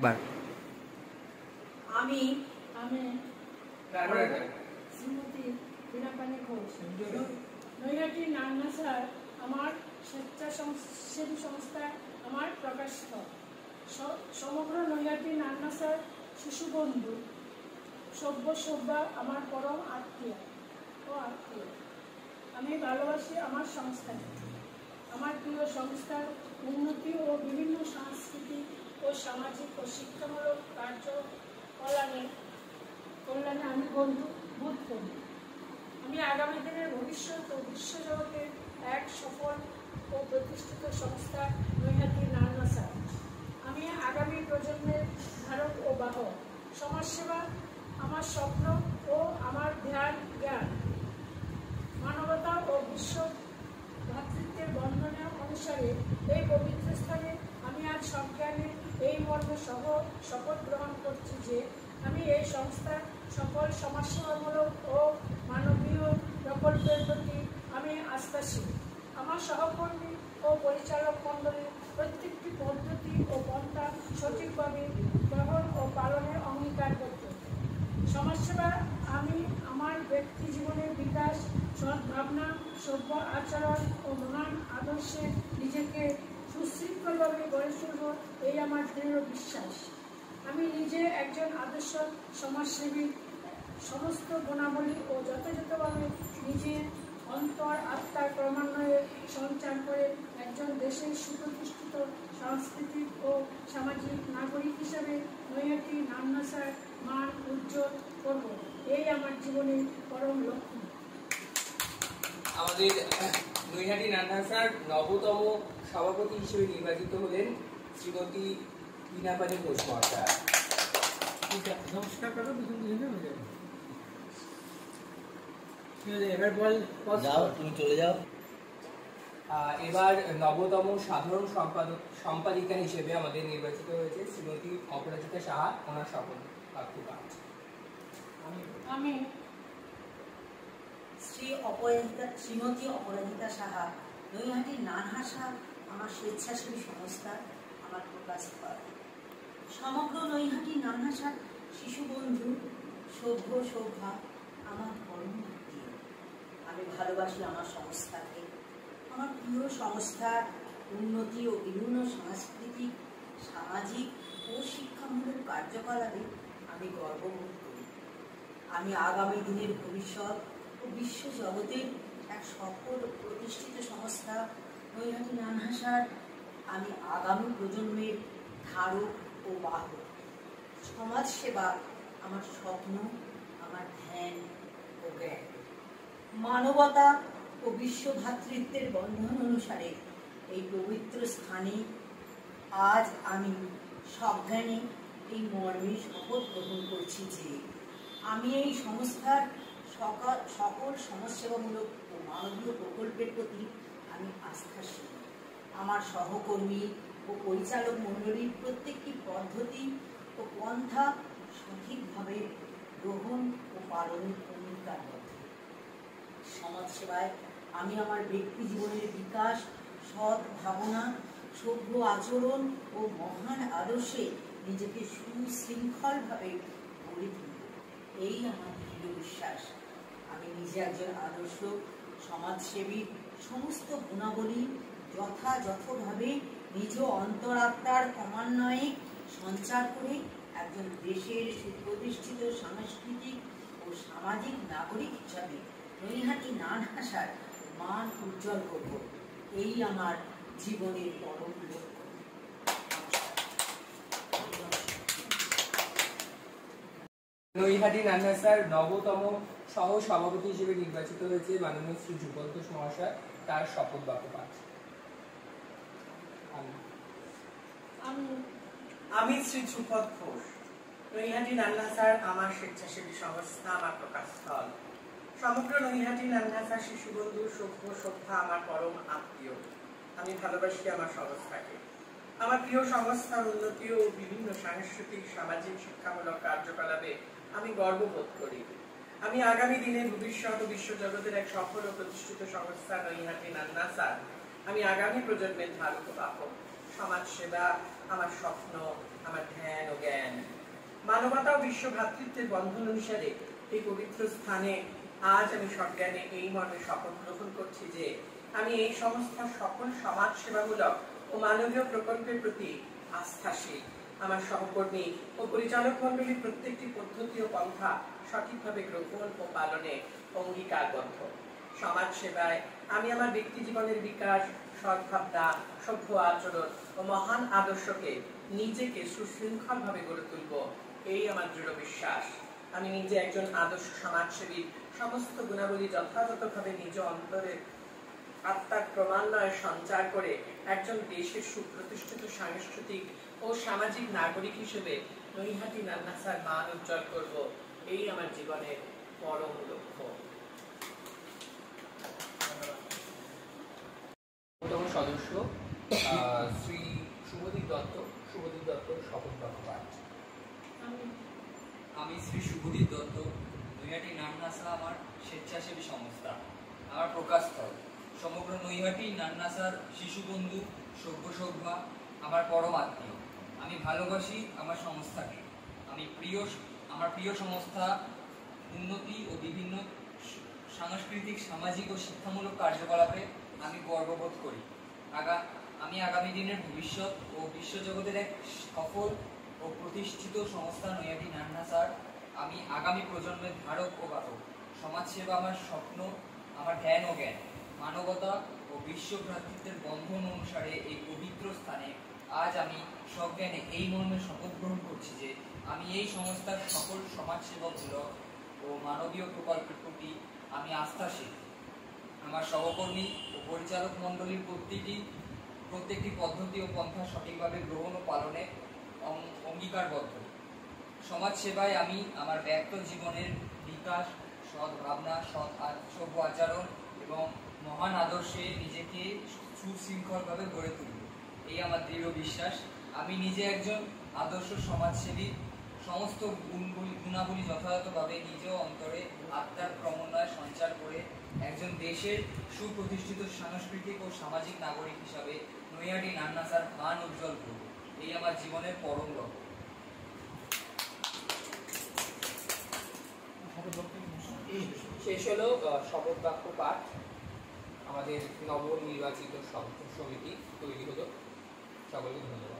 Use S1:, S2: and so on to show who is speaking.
S1: বার
S2: আমি আমি শ্রীমতী বীণাপাণি ঘোষ নৈহাটি নান্নাসার আমার স্বেচ্ছাসেবী সংস্থা আমার প্রকাশস্থল সমগ্র নৈহাটি নান্নাসার শিশু বন্ধু সভ্যা আমার পরম আত্মীয় আমি ভালোবাসি আমার সংস্থাকে। আমার প্রিয় সংস্থার উন্নতি ও বিভিন্ন সাংস্কৃতিক ও সামাজিক ও শিক্ষামূলক কল্যাণে আমি বোধ করি। আমি আগামী দিনের ভবিষ্যৎ ও বিশ্বজগতের এক সফল ও প্রতিষ্ঠিত সংস্থা নৈহাটি নান্নাসা। আমি আগামী প্রজন্মের ধারক ও বাহক। সমাজসেবা আমার স্বপ্ন ও আমার জ্ঞান। মানবতা ও বিশ্ব ভ্রাতৃত্বের বন্ধনে অনুসারে এই পবিত্র স্থানে আমি আজ সজ্ঞানে এই মর্মে শপথ গ্রহণ করছি যে আমি এই সংস্থার সকল সমাজসেবামূলক ও মানবীয় প্রকল্পের প্রতি আমি আস্থাশীল। আমার সহকর্মী ও পরিচালক মণ্ডলীর প্রত্যেকটি পদ্ধতি ও পন্থা সঠিকভাবে গ্রহণ ও পালনের অঙ্গীকারবদ্ধ। সমাজসেবা আমি আমার ব্যক্তি জীবনের বিকাশ, সৎ ভাবনা, সভ্য আচরণ ও মহান আদর্শে নিজেকে সুশৃঙ্খলভাবে গড়ে তুলব, এই আমার দৃঢ় বিশ্বাস। আমি নিজে একজন আদর্শ সমাজসেবী। সমস্ত গুণাবলী ও যথাযথভাবে নিজের অন্তর আত্মার ক্রমান্বয়ে সঞ্চার করে একজন দেশের সুপ্রতিষ্ঠিত সাংস্কৃতিক ও সামাজিক নাগরিক হিসাবে নৈহাটি নান্নাসার মান উজ্জ্বল করব, এই আমার জীবনের পরম লক্ষ্য।
S1: আমাদের নৈহাটি নান্নাসার নবতম সভাপতি হিসেবে নির্বাচিত হলেন শ্রীমতী বীণাপাণি ঘোষ মহাশয়া।
S3: নমস্কার করো, এবার বল যাও, তুমি চলে যাও।
S1: এবার নবতম সাধারণ সম্পাদিকা হিসেবে আমাদের নির্বাচিত হয়েছে শ্রীমতী অপরাজিতা সাহা। ওনার শপথ বাক্য পাঠ।
S2: আমি
S4: শ্রীমতী অপরাজিতা সাহা, নৈহাটি নানহাসা আমার স্বেচ্ছাসেবী সংস্থা আমার প্রকাশস্থল। সমগ্র নৈহাটি নানহাসার শিশু বন্ধু সভ্যা আমার পরম প্রিয়। আমি ভালোবাসি আমার সংস্থাকে। আমার প্রিয় সংস্থার উন্নতি ও বিভিন্ন সাংস্কৃতিক, সামাজিক ও শিক্ষামূলক কার্যকলাপে আমি গর্ববোধ করি। আমি আগামী দিনের ভবিষ্যৎ ও বিশ্ব জগতের এক সফল প্রতিষ্ঠিত সংস্থা নৈহাটি নানহাসার আমি আগামী প্রজন্মের ধারক ও বাহক। সমাজসেবা আমার স্বপ্ন, আমার ধ্যান ও জ্ঞান। মানবতা ও বিশ্ব ভ্রাতৃত্বের বন্ধন অনুসারে এই পবিত্র স্থানে আজ আমি সজ্ঞানে এই মর্মে শপথ গ্রহণ করছি যে আমি এই সংস্থার সকল সমাজসেবামূলক ও মানবীয় প্রকল্পের প্রতি আমি আস্থাশীল। আমার সহকর্মী ও পরিচালক মণ্ডলীর প্রত্যেকটি পদ্ধতি ও পন্থা সঠিকভাবে গ্রহণ ও পালনের অঙ্গীকারবদ্ধ। সমাজসেবায় আমি আমার ব্যক্তি জীবনের বিকাশ, সৎ ভাবনা, সভ্য আচরণ ও মহান আদর্শে নিজেকে সুশৃঙ্খলভাবে গড়ে তুলব, এই আমার দৃঢ় বিশ্বাস। আমি নিজে একজন আদর্শ সমাজসেবীর সমস্ত গুণাবলী যথাযথভাবে নিজ অন্তরাত্মার ক্রমান্বয়ে সঞ্চার করে একজন দেশের সুপ্রতিষ্ঠিত সাংস্কৃতিক ও সামাজিক নাগরিক হিসাবে নৈহাটি নানহাসার মান উজ্জ্বল করব, এই আমার জীবনের পরম লক্ষ্য।
S1: নৈহাটি নান্নাসার নবতম সহ সভাপতি হিসেবে নির্বাচিত হয়েছে মাননীয় শ্রী যুগল ঘোষ মহাশয়। তার শপথ বাক্য পাঠ।
S5: আমি শ্রী যুগল ঘোষ, নৈহাটি নান্নাসার আমার স্বেচ্ছাসেবী সংস্থা আমার প্রকাশস্থল। সমগ্র নৈহাটি নান্নাসার শিশু বন্ধু সভ্যা আমার পরম আত্মীয়। আমি ভালোবাসি আমার সংস্থাকে। আমার প্রিয় সংস্থার উন্নতি ও বিভিন্ন সাংস্কৃতিক, সামাজিক, শিক্ষামূলক কার্যকলাপে আমি গর্ববোধ করি। আমি আগামী দিনে ভবিষ্যৎ ও বিশ্বজগতের এক সফল ও প্রতিষ্ঠিত সংস্থা নৈহাটি নান্নাসার আমি আগামী প্রজন্মের ধারক ও বাহক। সমাজসেবা আমার স্বপ্ন, আমার ধ্যান ও মানবতা ও বিশ্ব ভ্রাতৃত্বের বন্ধন অনুসারে এই পবিত্র স্থানে আজ আমি সজ্ঞানে এই মর্মে শপথ গ্রহণ করছি যে আমি এই সংস্থার সকল সমাজ সেবামূলক ও মানবীয় প্রকল্পের প্রতি আস্থাশীল। আমার সহকর্মী ও পরিচালক মণ্ডলীর প্রত্যেকটি পদ্ধতি ও পন্থা সঠিকভাবে গ্রহণ ও পালনে অঙ্গীকারবদ্ধ। সমাজ সেবায় আমি আমার ব্যক্তি জীবনের বিকাশ, সদ্ভাবনা, সভ্য আচরণ ও মহান আদর্শকে নিজেকে সুশৃঙ্খলভাবে গড়ে তুলব, এই আমার দৃঢ় বিশ্বাস। আমি নিজে একজন আদর্শ সমাজসেবী, সমস্ত গুণাবলী যথাযথভাবে নিজ অন্তরে আত্মার ক্রমান্বয়ে সঞ্চার করে একজন দেশের সুপ্রতিষ্ঠিত সাংস্কৃতিক ও সামাজিক নাগরিক হিসেবে নৈহাটি নান্না স্যার মান উজ্জ্বল করব, এই আমার জীবনের পরম লক্ষ্য।
S1: সদস্য শ্রী শুভদীপ দত্ত শপথ বাক্য পাঠ।
S6: আমি শ্রী শুভদীপ দত্ত, নৈহাটি নান্নাসা আমার স্বেচ্ছাসেবী সংস্থা। আমার প্রকাশস্থল সমগ্র নৈহাটি নান্নাসার শিশুবন্ধু সভ্যসভ্যা আমার পরম আত্মীয়। আমি ভালোবাসি আমার সংস্থাকে। আমার প্রিয় সংস্থা উন্নতি ও বিভিন্ন সাংস্কৃতিক, সামাজিক ও শিক্ষামূলক কার্যকলাপে আমি গর্ববোধ করি। আমি আগামী দিনের ভবিষ্যৎ ও বিশ্বজগতের এক সফল ও প্রতিষ্ঠিত সংস্থা নৈহাটি নান্নাসার আমি আগামী প্রজন্মের ধারক ও বাহক। সমাজসেবা আমার স্বপ্ন, আমার ধ্যান ও জ্ঞান। মানবতা ও বিশ্ব ভ্রাতৃত্বের বন্ধন অনুসারে এই পবিত্র স্থানে আজ আমি সজ্ঞানে এই মর্মে শপথ গ্রহণ করছি যে আমি এই সংস্থার সকল সমাজসেবামূলক ও মানবীয় প্রকল্পের প্রতি আমি আস্থাশীল। আমার সহকর্মী ও পরিচালক মণ্ডলীর প্রত্যেকটি পদ্ধতি ও পন্থা সঠিকভাবে গ্রহণ ও পালনে অঙ্গীকারবদ্ধ। সমাজ সেবায় আমি আমার ব্যক্ত জীবনের বিকাশ, সৎ ভাবনা, সভ্য আচরণ এবং মহান আদর্শে নিজেকে সুশৃঙ্খলভাবে গড়ে তুলব, এই আমার দৃঢ় বিশ্বাস। আমি নিজে একজন আদর্শ সমাজসেবী। সমস্ত গুণাবলী যথাযথভাবে নিজ অন্তরে আত্মার ক্রমান্বয়ে সঞ্চার করে একজন দেশের সুপ্রতিষ্ঠিত সাংস্কৃতিক ও সামাজিক নাগরিক হিসাবে নৈহাটি নান্নাসার মান উজ্জ্বল করব, এই আমার জীবনের পরম লক্ষ্য।
S1: শেষ হলো শপথ বাক্য পাঠ। আমাদের নবনির্বাচিত সমিতি তৈরি হলো। সকলকে ধন্যবাদ।